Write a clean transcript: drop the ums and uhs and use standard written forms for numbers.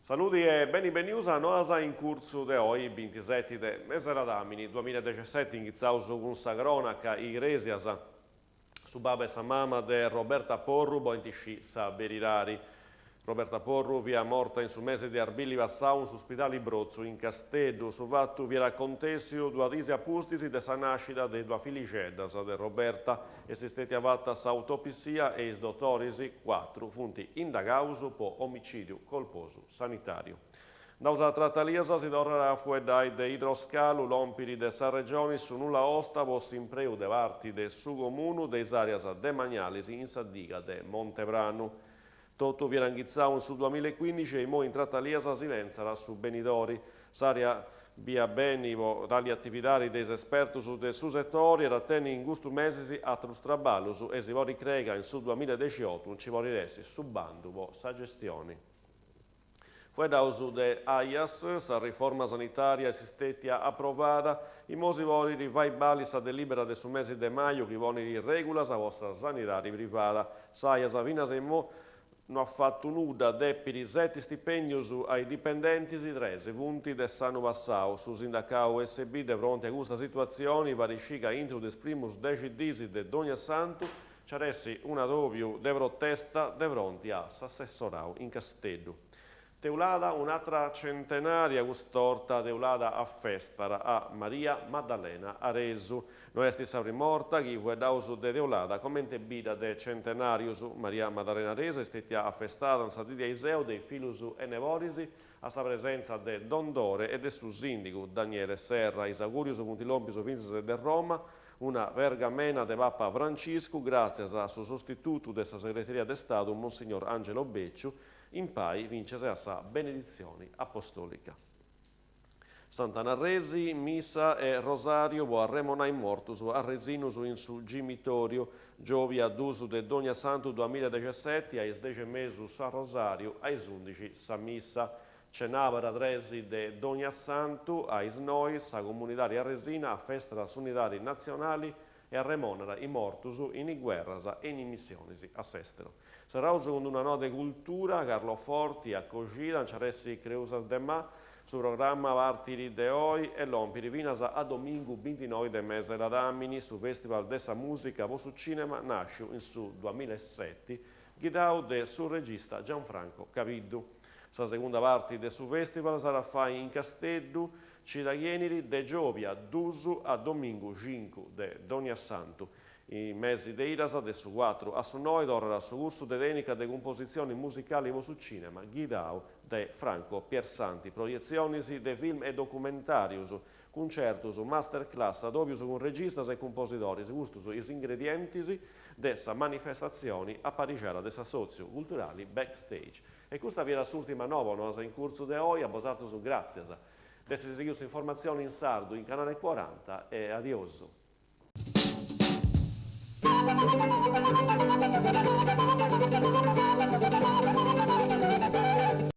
Saluti e benvenuti a noi in corso di oggi, 27 di mese d'anno 2017, iniziamo con questa cronaca Igresias su Baba e Samama di Roberta Porru, bointisci sa berirari. Roberta Porru via morta in su mese di Arbili Vassau su ospitale Brozzo in Castello, su vattu vi raccontessio due risi appustisi de sa nascita de due figlicedas de Roberta e si steti avatta sa autopsia e is dottorisi 4 funti indagausu po omicidio colposo sanitario. Da usa trattaliasa si tornerà fuori dai de idroscalu lompiri de sa regione su nulla osta vos impreu de varti de su comunu de arias de Magnalisi in sa diga de Montebrano. Tutto viene anchizzato su 2015 e mo in trattaliasa si vencerà su Benidori. Saria via benivo dagli attività dei esperti su settori e atteni in gusto mesi a traballo su e si vuole creare in su 2018 un ci vuole resi su bando sa gestione. Fu da uso de AIAS, sa riforma sanitaria si stetia approvata, i mosi voli vai bali sa delibera de su mese de maio che voni regula sa vostra sanitaria privata. Sa AIAS vina se mo non ha fatto nulla deppiri 7 stipendi ai dipendenti di 3 punti del Sano Vassau. Su sindacato USB di fronte a questa situazione, variscica intro des primus 10 disi de Dogna Santo, c'aressi una doppia de protesta de fronte a s'assessorau in Castello. Teulada un'altra centenaria custorta teulada a Festara a Maria Maddalena Aresu. Noi è stata morta chi fu dausu de teulada commente bida de centenario su Maria Maddalena Aresu è stata affestata in Satidia Iseo dei filusu e nevorisi a sa presenza de Dondore e de su sindico Daniele Serra Isagurius Puntilombi su Vincenzo de Roma una vergamena de Papa Francisco grazie a suo sostituto della segreteria de Stato Monsignor Angelo Becciu in pai vince a sa benedizione apostolica. Sant'Anarresi, Missa e Rosario vo a Remonai Mortus a Resinus in su Gimitorio, Giovi ad uso de Dogna Santo 2017, ai 10 mesi a Rosario, ai 11 sa Missa. Cenavara Tresi de Dogna Santo, ai Snois, a comunitaria Resina, a festa das unidadi nazionali e a Remonera i Mortus in guerras e in missioni a Sestero. Sarà con una nota di cultura, Carlo Forti, a Cogida, Ciaressi Creusas de Ma, su programma Vartiri de Oi e Lompiri Vinas a domingo 29 de mese d'Amini, su Festival dessa Musica vo su Cinema, nasce in su 2007, guidau de su regista Gianfranco Caviddu. La seconda parte del suo festival sarà fatta in Castello, Cittadini de Giovia, Dusu a domingo 5 de Dogna Santo. I mesi de Irasa del su 4 a su noi tornerà su corso de denica de composizioni musicali vo su cinema, guidau de Franco Piersanti, proiezioni de film e documentarius, concertos, masterclass, adobius con registas e compositori, gustus is ingredienti dessa manifestazioni a Parigera dessa socio-culturali backstage. E questa viene l'ultima nova nostra in corso de oggi, abbasato su grazie. Desse seguire informazioni in sardo in canale 40 e adios.